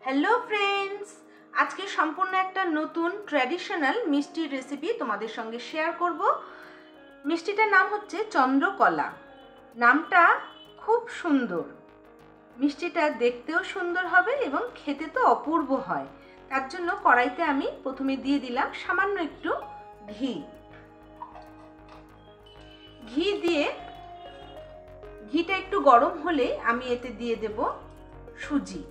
Hello friends, আজকে সম্পূর্ণ একটা নতুন ট্র্যাডিশনাল মিষ্টির রেসিপি তোমাদের সঙ্গে শেয়ার করব। মিষ্টিটার নাম হচ্ছে চন্দ্রকলা। নামটা খুব সুন্দর। মিষ্টিটা দেখতেও সুন্দর হবে এবং খেতে তো অপূর্ব হয়। তার জন্য কড়াইতে আমি প্রথমে দিয়ে দিলাম সামান্য একটু ঘি। ঘিটা একটু গরম হলে আমি এতে দিয়ে দেব সুজি।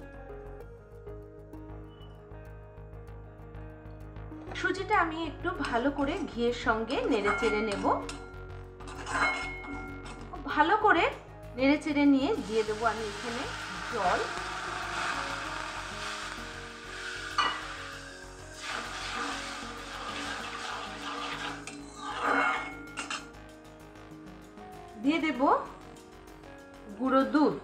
সুজিটা আমি একটু ভালো করে ঘিয়ের সঙ্গে নেড়েচেড়ে নেব। ভালো করে নেড়েচেড়ে নিয়ে দিয়ে দেবো আমি এখানে জল। দিয়ে দেব গুঁড়ো দুধ।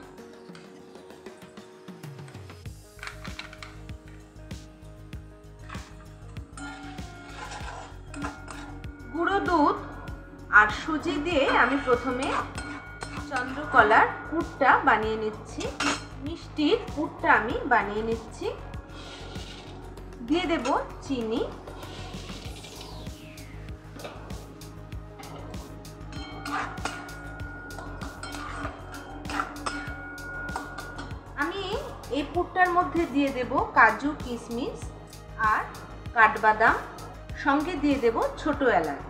গুঁড়ো দুধ আর সুজি দিয়ে আমি প্রথমে চন্দ্রকলার পুরটা বানিয়ে নিচ্ছি। মিষ্টির পুরটা আমি বানিয়ে নিচ্ছি। দিয়ে দেব চিনি। আমি এই পুরটার মধ্যে দিয়ে দেব কাজু, কিশমিশ আর কাঠবাদাম, সঙ্গে দিয়ে দেব ছোট এলাচ।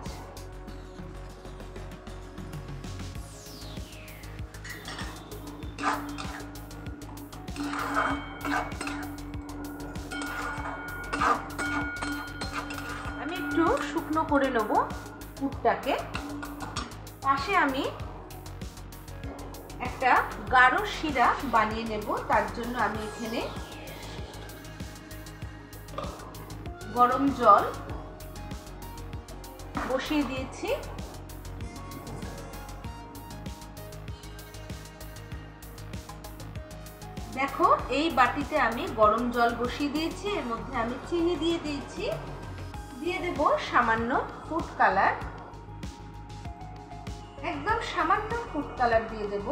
আমি একটু শুকনো করে নেব পুরটাকে। পাশে আমি একটা গাঢ় শিরা বানিয়ে নেব। তার জন্য আমি এখানে গরম জল বসিয়ে দিয়েছি। দেখো, এই বাটিতে আমি গরম জল বসিয়ে দিয়েছি। এর মধ্যে আমি চিনি দিয়ে দিয়েছি। দিয়ে দেব সামান্য ফুড কালার, একদম সামান্য ফুড কালার দিয়ে দেব।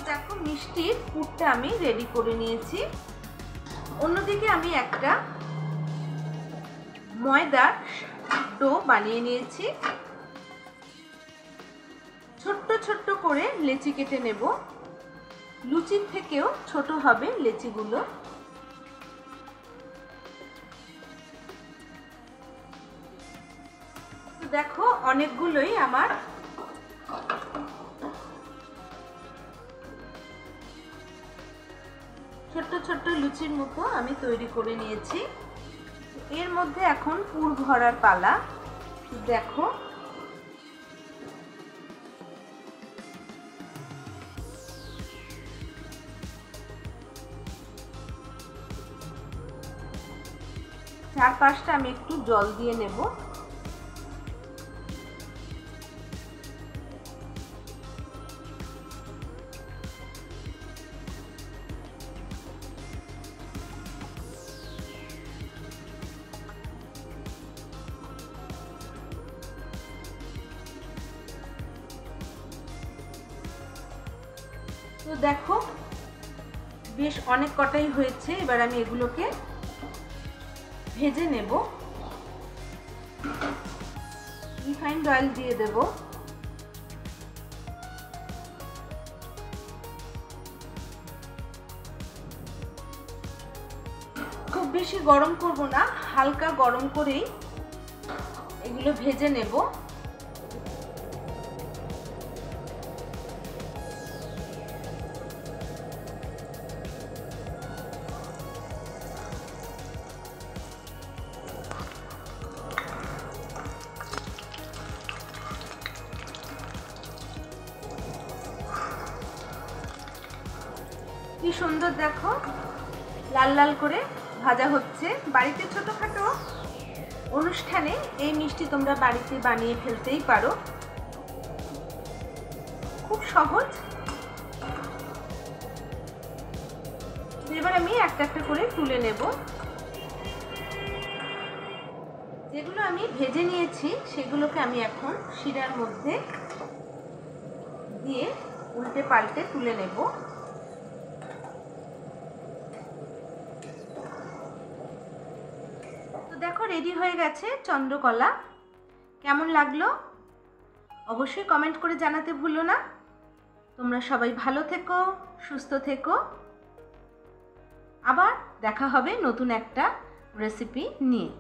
দেখো, মিষ্টির পুরটা আমি রেডি করে নিয়েছি। অন্যদিকে আমি একটা ময়দার ডো বানিয়ে নিয়েছি। ছোট্ট ছোট্ট করে লেচি কেটে নেব। লুচির থেকেও ছোট হবে লেচিগুলো। দেখো, অনেকগুলোই আমার ছোট্ট ছোট্ট লুচির মতো আমি তৈরি করে নিয়েছি। এর মধ্যে এখন পুর ভরার পালা। দেখো, চারপাশটা আমি একটু জল দিয়ে নেব। তো দেখো, বেশ অনেক কটাই হয়েছে। এবার আমি এগুলোকে ভেজে নেব। রিফাইন্ড অয়েল দিয়ে দেব। খুব বেশি গরম করব না, হালকা গরম করেই এগুলো ভেজে নেব। কি সুন্দর দেখো, লাল লাল করে ভাজা হচ্ছে। বাড়িতে ছোটখাটো অনুষ্ঠানে এই মিষ্টি তোমরা বাড়িতে বানিয়ে ফেলতেই পারো, খুব সহজ। এবার আমি একটা একটা করে তুলে নেব। যেগুলো আমি ভেজে নিয়েছি সেগুলোকে আমি এখন শিরার মধ্যে দিয়ে উল্টে পাল্টে তুলে নেব। তো দেখো রেডি হয়ে গেছে চন্দ্রকলা। কেমন লাগলো অবশ্যই কমেন্ট করে জানাতে ভুলো না। তোমরা সবাই ভালো থেকো, সুস্থ থেকো। আবার দেখা হবে নতুন একটা রেসিপি নিয়ে।